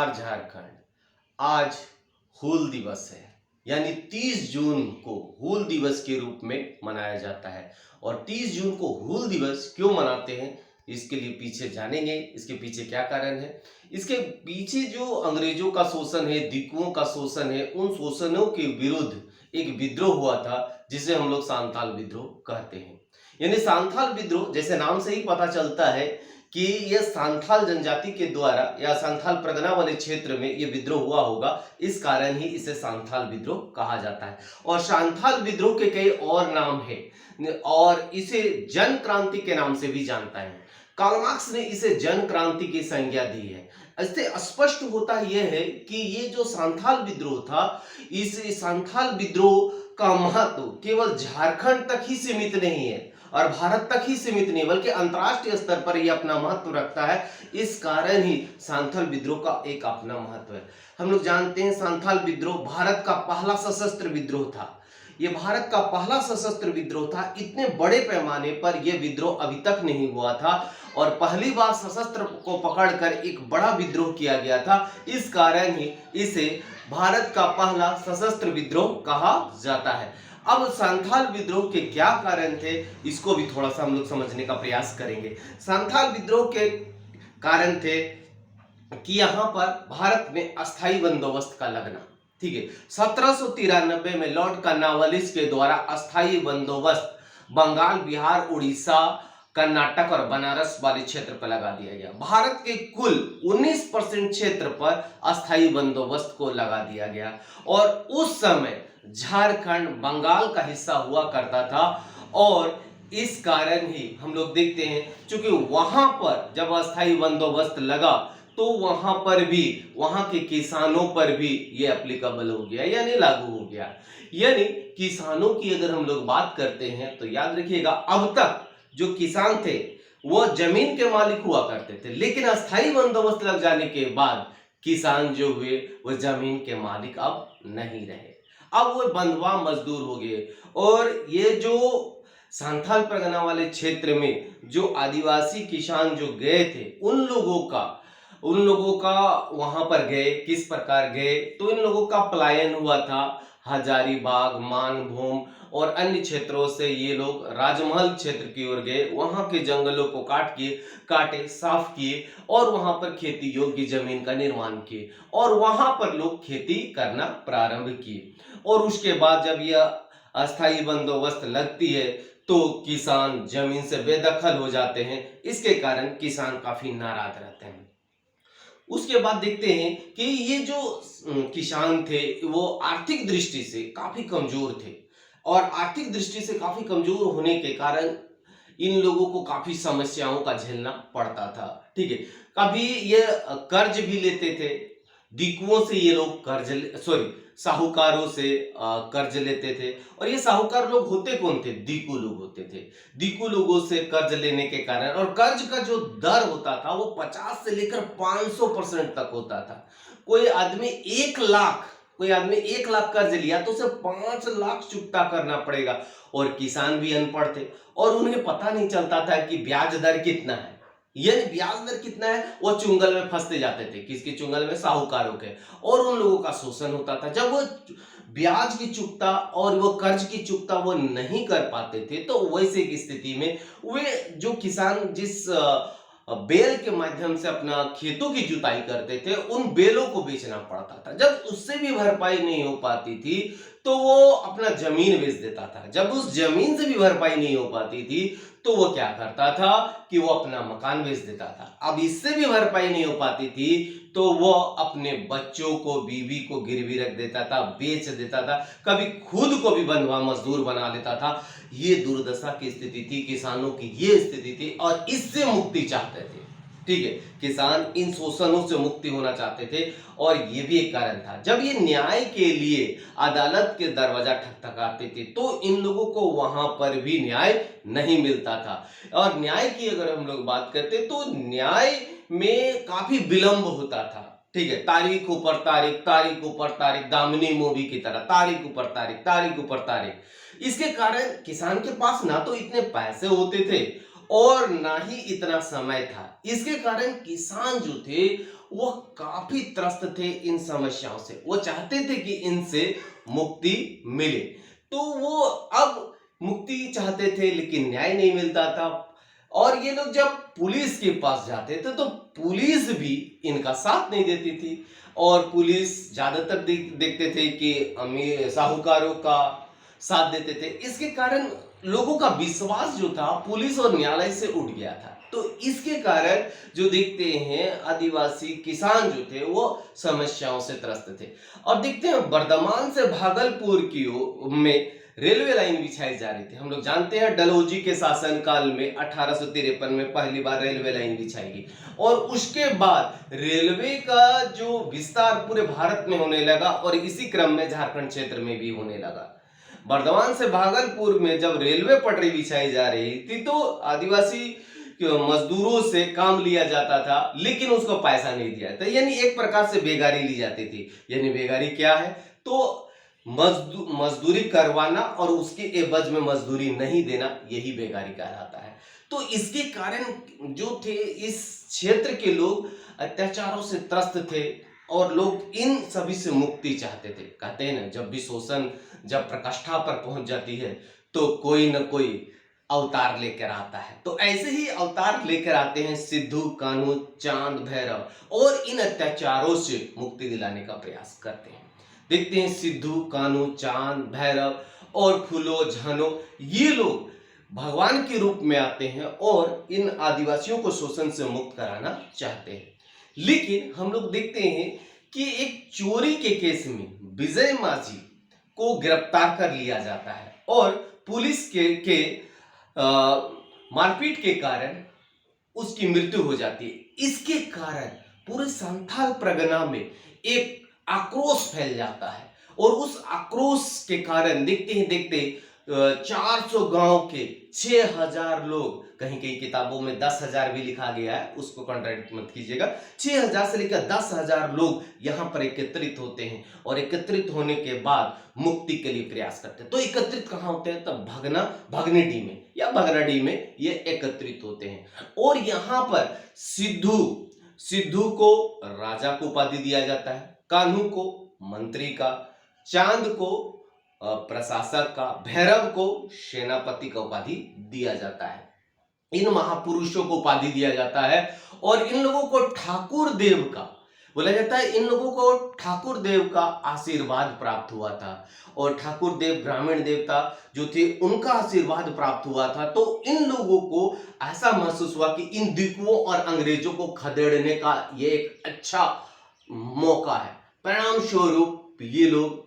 नमस्कार झारखंड। आज हूल दिवस है, यानी 30 जून को हूल दिवस के रूप में मनाया जाता है। और 30 जून को हूल दिवस क्यों मनाते हैं, इसके लिए पीछे जानेंगे। इसके पीछे क्या कारण है, इसके पीछे जो अंग्रेजों का शोषण है, दिकुओं का शोषण है, उन शोषणों के विरुद्ध एक विद्रोह हुआ था जिसे हम लोग सांथाल विद्रोह कहते हैं। यानी सांथाल विद्रोह, जैसे नाम से ही पता चलता है कि यह सांथाल जनजाति के द्वारा या सांथाल परगना वाले क्षेत्र में यह विद्रोह हुआ होगा, इस कारण ही इसे सांथाल विद्रोह कहा जाता है। और सांथाल विद्रोह के कई और नाम है और इसे जन क्रांति के नाम से भी जानता है। कार्ल मार्क्स ने इसे जन क्रांति की संज्ञा दी है। इससे स्पष्ट होता यह है कि ये जो सांथाल विद्रोह था, इस सांथाल विद्रोह का महत्व केवल झारखंड तक ही सीमित नहीं है और भारत तक ही सीमित नहीं, बल्कि अंतर्राष्ट्रीय स्तर पर यह अपना महत्व रखता है। इस कारण ही सांथाल विद्रोह का एक अपना महत्व है। हम लोग जानते हैं सांथाल विद्रोह भारत का पहला सशस्त्र विद्रोह था। यह भारत का पहला सशस्त्र विद्रोह था। इतने बड़े पैमाने पर यह विद्रोह अभी तक नहीं हुआ था और पहली बार सशस्त्र को पकड़कर एक बड़ा विद्रोह किया गया था। इस कारण ही इसे भारत का पहला सशस्त्र विद्रोह कहा जाता है। अब सांथाल विद्रोह के क्या कारण थे, इसको भी थोड़ा सा हम लोग समझने का प्रयास करेंगे। सांथाल विद्रोह के कारण थे कि यहां पर भारत में अस्थाई बंदोबस्त का लगना। ठीक है, 1793 में लॉर्ड कर्नवालिस के द्वारा अस्थाई बंदोबस्त बंगाल, बिहार, उड़ीसा, कर्नाटक और बनारस वाले क्षेत्र पर लगा दिया गया। भारत के कुल 19% क्षेत्र पर अस्थाई बंदोबस्त को लगा दिया गया और उस समय झारखंड बंगाल का हिस्सा हुआ करता था। और इस कारण ही हम लोग देखते हैं, क्योंकि वहां पर जब अस्थाई बंदोबस्त लगा तो वहां पर भी वहां के किसानों पर भी ये एप्लीकेबल हो गया, यानी लागू हो गया। यानी किसानों की अगर हम लोग बात करते हैं तो याद रखिएगा, अब तक जो किसान थे वो जमीन के मालिक हुआ करते थे, लेकिन अस्थाई बंदोबस्त लग जाने के बाद किसान जो हुए वो जमीन के मालिक अब नहीं रहे, अब वो बंधुआ मजदूर हो गए। और ये जो सांथाल परगना वाले क्षेत्र में जो आदिवासी किसान जो गए थे, उन लोगों का वहां पर गए, किस प्रकार गए, तो इन लोगों का पलायन हुआ था। हजारीबाग, मानभूम और अन्य क्षेत्रों से ये लोग राजमहल क्षेत्र की ओर गए। वहां के जंगलों को काटे, साफ किए और वहां पर खेती योग्य जमीन का निर्माण किए और वहां पर लोग खेती करना प्रारंभ किए। और उसके बाद जब यह अस्थाई बंदोबस्त लगती है तो किसान जमीन से बेदखल हो जाते हैं। इसके कारण किसान काफी नाराज रहते हैं। उसके बाद देखते हैं कि ये जो किसान थे वो आर्थिक दृष्टि से काफी कमजोर थे और आर्थिक दृष्टि से काफी कमजोर होने के कारण इन लोगों को काफी समस्याओं का झेलना पड़ता था। ठीक है, कभी ये कर्ज भी लेते थे, दिकुओं से ये लोग साहूकारों से कर्ज लेते थे। और ये साहूकार लोग होते कौन थे? दीकू लोग होते थे। दीकू लोगों से कर्ज लेने के कारण, और कर्ज का जो दर होता था वो 50 से लेकर 500% तक होता था। कोई आदमी 1 लाख कर्ज लिया तो उसे 5 लाख चुकता करना पड़ेगा। और किसान भी अनपढ़ थे और उन्हें पता नहीं चलता था कि ब्याज दर कितना है, यानी ब्याज दर कितना है। वो चुंगल में फंसते जाते थे। किसकी चुंगल में? साहूकारों के। और उन लोगों का शोषण होता था। जब वो ब्याज की चुकता और वो कर्ज की चुकता वो नहीं कर पाते थे तो वैसे की स्थिति में वे जो किसान जिस बेल के माध्यम से अपना खेतों की जुताई करते थे, उन बेलों को बेचना पड़ता था। जब उससे भी भरपाई नहीं हो पाती थी तो वो अपना जमीन बेच देता था। जब उस जमीन से भी भरपाई नहीं हो पाती थी तो वो क्या करता था कि वो अपना मकान बेच देता था। अब इससे भी भरपाई नहीं हो पाती थी तो वो अपने बच्चों को, बीवी को गिरवी रख देता था, बेच देता था, कभी खुद को भी बंधुआ मजदूर बना लेता था। ये दुर्दशा की स्थिति थी, किसानों की ये स्थिति थी और इससे मुक्ति चाहते थे। ठीक है, किसान इन शोषणों से मुक्ति होना चाहते थे और ये भी एक कारण था। जब ये न्याय के लिए अदालत के दरवाजा ठकठकाते थे तो इन लोगों को वहां पर भी न्याय नहीं मिलता था। और न्याय की अगर हम लोग बात करते तो न्याय में काफी विलंब होता था। ठीक है, तारीख ऊपर तारीख, तारीख ऊपर तारीख, दामिनी मूवी की तरह तारीख ऊपर तारीख, तारीख ऊपर तारीख। इसके कारण किसान के पास ना तो इतने पैसे होते थे और ना ही इतना समय था। इसके कारण किसान जो थे वो काफी त्रस्त थे इन समस्याओं से, वो चाहते थे कि इनसे मुक्ति मिले। तो वो अब मुक्ति चाहते थे लेकिन न्याय नहीं मिलता था। और ये लोग जब पुलिस के पास जाते थे तो पुलिस भी इनका साथ नहीं देती थी, और पुलिस ज्यादातर देखते थे कि अमीर साहूकारों का साथ देते थे। इसके कारण लोगों का विश्वास जो था पुलिस और न्यायालय से उठ गया था। तो इसके कारण जो देखते हैं आदिवासी किसान जो थे वो समस्याओं से त्रस्त थे। और देखते हैं बर्धमान से भागलपुर की में रेलवे लाइन बिछाई जा रही थी। हम लोग जानते हैं डलहौजी के शासनकाल में 1853 में पहली बार रेलवे लाइन बिछाई गई, और उसके बाद रेलवे का जो विस्तार पूरे भारत में होने लगा, और इसी क्रम में झारखंड क्षेत्र में भी होने लगा। बर्धमान से भागलपुर में जब रेलवे पटरी बिछाई जा रही थी तो आदिवासी मजदूरों से काम लिया जाता था, लेकिन उसको पैसा नहीं दिया था, यानी एक प्रकार से बेगारी ली जाती थी। यानी बेगारी क्या है, तो मजदूरी करवाना और उसके एवज में मजदूरी नहीं देना, यही बेगारी कहलाता है। तो इसके कारण जो थे इस क्षेत्र के लोग अत्याचारों से त्रस्त थे, और लोग इन सभी से मुक्ति चाहते थे। कहते हैं ना, जब भी शोषण जब प्रकाष्ठा पर पहुंच जाती है तो कोई न कोई अवतार लेकर आता है। तो ऐसे ही अवतार लेकर आते हैं सिद्धू, कान्हू, चांद, भैरव, और इन अत्याचारों से मुक्ति दिलाने का प्रयास करते हैं। देखते हैं सिद्धू, कान्हू, चांद, भैरव और फूलो, झानो, ये लोग भगवान के रूप में आते हैं और इन आदिवासियों को शोषण से मुक्त कराना चाहते हैं। लेकिन हम लोग देखते हैं कि एक चोरी के केस में विजय माझी को गिरफ्तार कर लिया जाता है, और पुलिस के मारपीट के कारण उसकी मृत्यु हो जाती है। इसके कारण पूरे संथाल परगना में एक आक्रोश फैल जाता है, और उस आक्रोश के कारण देखते ही देखते 400 गांव के 6000 लोग, कहीं कहीं किताबों में 10,000 भी लिखा गया है, उसको कॉन्ट्रडिक्ट मत कीजिएगा, 6000 से लेकर 10,000 लोग यहाँ पर एकत्रित होते हैं, और एकत्रित होने के बाद मुक्ति के लिए प्रयास करते हैं। तो एकत्रित कहाँ होते हैं, तब भगनेडी में या भगनाडी में ये एकत्रित होते हैं। और यहाँ पर सिद्धू को राजा को उपाधि दिया जाता है, कान्हू को मंत्री का, चांद को प्रशासक का, भैरव को सेनापति का उपाधि दिया जाता है। इन महापुरुषों को उपाधि दिया जाता है, और इन लोगों को ठाकुर देव का बोला जाता है। इन लोगों को ठाकुर देव का आशीर्वाद प्राप्त हुआ था, और ठाकुर देव ग्रामीण देवता जो थे उनका आशीर्वाद प्राप्त हुआ था। तो इन लोगों को ऐसा महसूस हुआ कि इन दिकुओं और अंग्रेजों को खदेड़ने का ये एक अच्छा मौका है। परिणाम स्वरूप ये लोग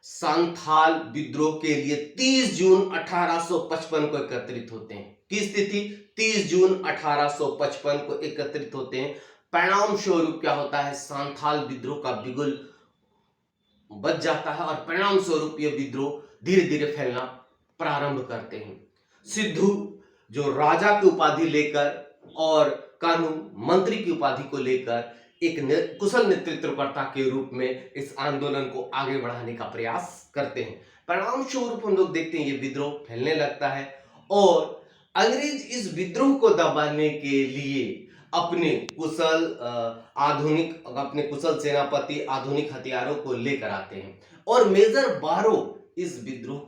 संथाल विद्रोह के लिए 30 जून 1855 को एकत्रित होते हैं। किस तिथि, 30 जून 1855 को एकत्रित होते हैं। परिणाम स्वरूप क्या होता है, संथाल विद्रोह का बिगुल बच जाता है, और परिणाम स्वरूप ये विद्रोह धीरे धीरे फैलना प्रारंभ करते हैं। सिद्धू जो राजा की उपाधि लेकर, और कान्हू मंत्री की उपाधि को लेकर एक कुशल नेतृत्वकर्ता के रूप में इस आंदोलन को आगे बढ़ाने का प्रयास करते हैं। परिणाम स्वरूप हम लोग देखते हैं ये विद्रोह फैलने लगता है, और अंग्रेज इस विद्रोह को दबाने के लिए अपने कुशल सेनापति, आधुनिक हथियारों को लेकर आते हैं, और मेजर बारो इस विद्रोह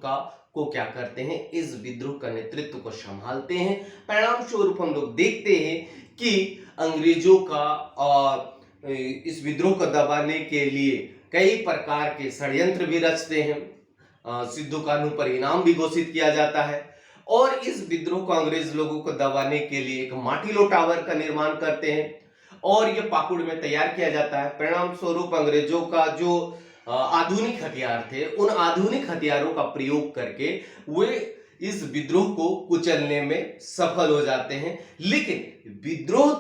को क्या करते हैं, इस विद्रोह का नेतृत्व को संभालते हैं। परिणाम स्वरूप हम लोग देखते हैं कि अंग्रेजों का और इस विद्रोह को दबाने के लिए कई प्रकार के षड्यंत्र भी रचते हैं। सिद्धू, कान्हू पर इनाम भी घोषित किया जाता है, और इस विद्रोह को अंग्रेज लोगों को दबाने के लिए एक माटीलो टावर का निर्माण करते हैं, और यह पाकुड़ में तैयार किया जाता है। परिणाम स्वरूप अंग्रेजों का जो आधुनिक हथियार थे, उन आधुनिक हथियारों का प्रयोग करके वे इस विद्रोह को कुचलने में सफल हो जाते हैं। लेकिन विद्रोह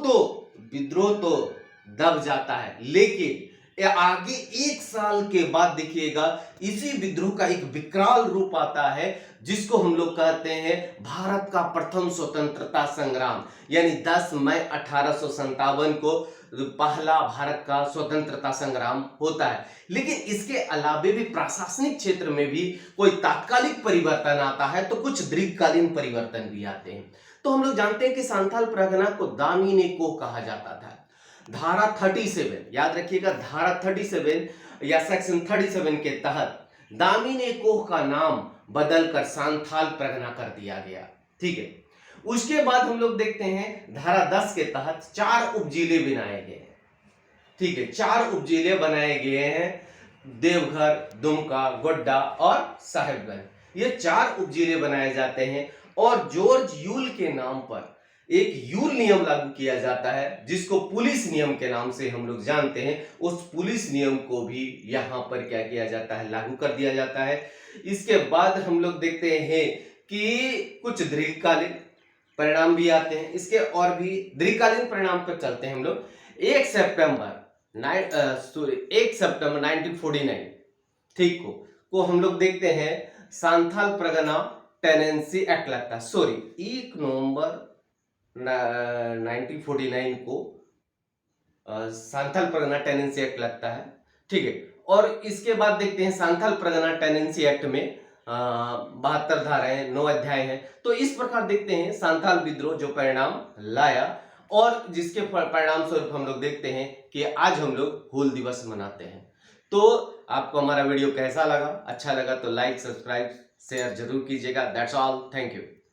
तो दब जाता है, लेकिन आगे 1 साल के बाद देखिएगा इसी विद्रोह का एक विकराल रूप आता है, जिसको हम लोग कहते हैं भारत का प्रथम स्वतंत्रता संग्राम। यानी 10 मई 1857 को पहला भारत का स्वतंत्रता संग्राम होता है। लेकिन इसके अलावे भी प्रशासनिक क्षेत्र में भी कोई तात्कालिक परिवर्तन आता है, तो कुछ दीर्घकालीन परिवर्तन भी आते हैं। तो हम लोग जानते हैं कि संथाल परगना को दामिनी को कहा जाता था। धारा 37, याद रखिएगा, धारा 37 या सेक्शन 37 के तहत दामिनी कोह का नाम बदलकर सांथाल परगना कर दिया गया। ठीक है, उसके बाद हम लोग देखते हैं धारा 10 के तहत 4 उपजिले बनाए गए हैं। ठीक है, 4 उपजिले बनाए गए हैं, देवघर, दुमका, गोड्डा और साहिबगंज। ये 4 उपजिले बनाए जाते हैं और जॉर्ज यूल के नाम पर एक यूल नियम लागू किया जाता है, जिसको पुलिस नियम के नाम से हम लोग जानते हैं। उस पुलिस नियम को भी यहाँ पर क्या किया जाता है, लागू कर दिया जाता है। इसके बाद हम लोग देखते हैं कि कुछ दीर्घकालीन परिणाम भी आते हैं। इसके और भी दीर्घकालीन परिणाम पर चलते हैं हम लोग। 1 सितंबर 1949 ठीक को हम लोग देखते हैं सांथाल परगना टेनेंसी एक्ट लगता है। 1 नवंबर 1949 को सांथाल परगना टेनेंसी एक्ट लगता है। ठीक है, और इसके बाद देखते हैं सांथाल परगना टेनेंसी एक्ट में 72 धाराएं, 9 अध्याय हैं। तो इस प्रकार देखते हैं सांथाल विद्रोह जो परिणाम लाया, और जिसके परिणाम स्वरूप हम लोग देखते हैं कि आज हम लोग हूल दिवस मनाते हैं। तो आपको हमारा वीडियो कैसा लगा? अच्छा लगा तो लाइक, सब्सक्राइब, शेयर जरूर कीजिएगा। That's all, thank you.